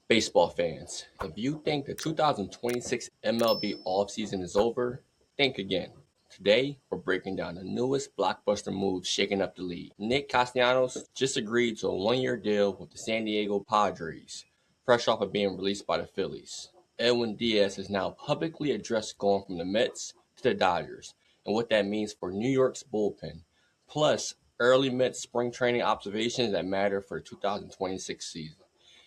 Baseball fans, if you think the 2026 MLB offseason is over, think again. Today, we're breaking down the newest blockbuster moves shaking up the league. Nick Castellanos just agreed to a one-year deal with the San Diego Padres, fresh off of being released by the Phillies. Edwin Díaz has now publicly addressed going from the Mets to the Dodgers and what that means for New York's bullpen, plus early Mets spring training observations that matter for the 2026 season.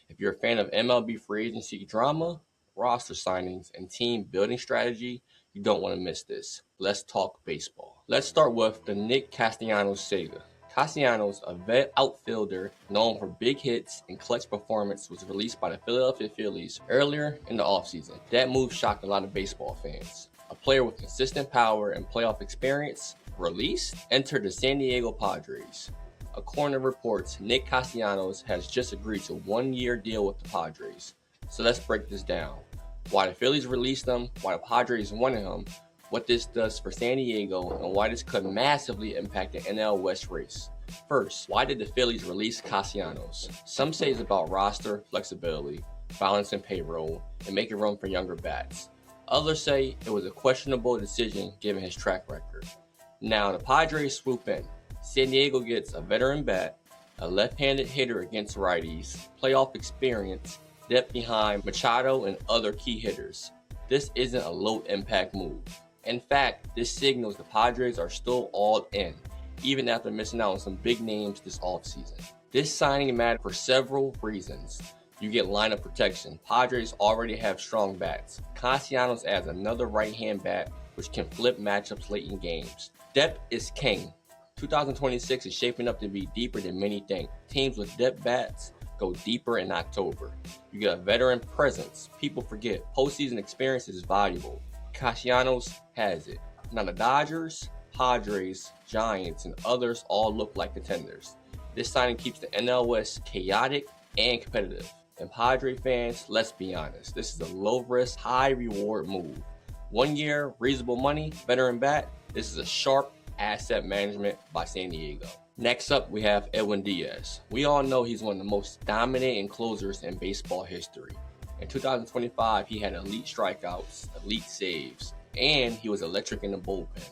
If you're a fan of MLB free agency drama, roster signings, and team building strategy, you don't want to miss this. Let's talk baseball. Let's start with the Nick Castellanos saga. Castellanos, a vet outfielder known for big hits and clutch performance, was released by the Philadelphia Phillies earlier in the offseason. That move shocked a lot of baseball fans. A player with consistent power and playoff experience, released, entered the San Diego Padres. According to reports, Nick Castellanos has just agreed to a one-year deal with the Padres. So let's break this down. Why the Phillies released him, why the Padres wanted him, what this does for San Diego, and why this could massively impact the NL West race. First, why did the Phillies release Castellanos? Some say it's about roster flexibility, balancing payroll, and making room for younger bats. Others say it was a questionable decision given his track record. Now the Padres swoop in. San Diego gets a veteran bat, a left-handed hitter against righties, playoff experience, depth behind Machado and other key hitters. This isn't a low-impact move. In fact, this signals the Padres are still all in, even after missing out on some big names this offseason. This signing mattered for several reasons. You get lineup protection. Padres already have strong bats. Castellanos adds another right-hand bat, which can flip matchups late in games. Depth is king. 2026 is shaping up to be deeper than many think. Teams with depth bats go deeper in October. You get a veteran presence. People forget postseason experience is valuable. Castellanos has it. Now the Dodgers, Padres, Giants, and others all look like contenders. This signing keeps the NL West chaotic and competitive. And Padre fans, let's be honest, this is a low-risk, high-reward move. 1 year, reasonable money, veteran bat. This is a sharp asset management by San Diego. Next up, we have Edwin Díaz. We all know he's one of the most dominating closers in baseball history. In 2025, he had elite strikeouts, elite saves, and he was electric in the bullpen.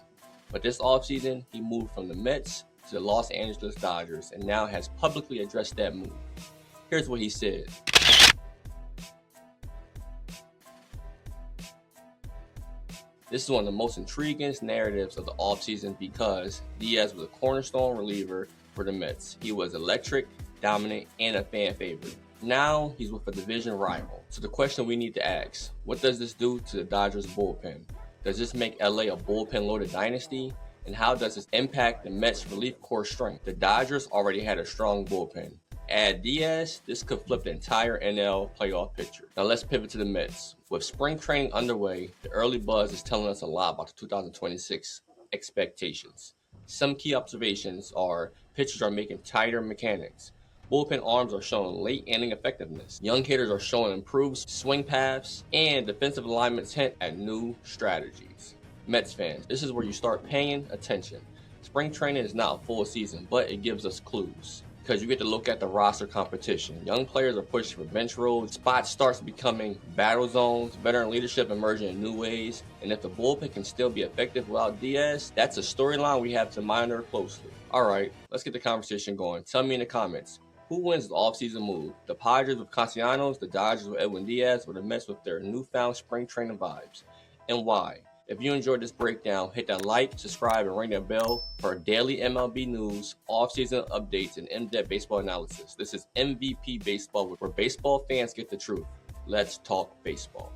But this offseason, he moved from the Mets to the Los Angeles Dodgers and now has publicly addressed that move. Here's what he said. This is one of the most intriguing narratives of the offseason because Diaz was a cornerstone reliever for the Mets. He was electric, dominant, and a fan favorite. Now he's with a division rival. So the question we need to ask, what does this do to the Dodgers bullpen? Does this make LA a bullpen-loaded dynasty? And how does this impact the Mets' relief corps strength? The Dodgers already had a strong bullpen. Add Diaz, this could flip the entire NL playoff picture. Now let's pivot to the Mets. With spring training underway, the early buzz is telling us a lot about the 2026 expectations. Some key observations are pitchers are making tighter mechanics. Bullpen arms are showing late inning effectiveness. Young hitters are showing improved swing paths, and defensive alignments hint at new strategies. Mets fans, this is where you start paying attention. Spring training is not a full season, but it gives us clues. Because you get to look at the roster competition. Young players are pushing for bench roles. Spots starts becoming battle zones. Veteran leadership emerging in new ways. And if the bullpen can still be effective without Diaz, that's a storyline we have to monitor closely. All right, let's get the conversation going. Tell me in the comments, who wins the offseason move? The Padres with Castellanos, the Dodgers with Edwin Díaz, or the Mets with their newfound spring training vibes? And why? If you enjoyed this breakdown, hit that like, subscribe, and ring that bell for daily MLB news, off-season updates, and in-depth baseball analysis. This is MVP Baseball, where baseball fans get the truth. Let's talk baseball.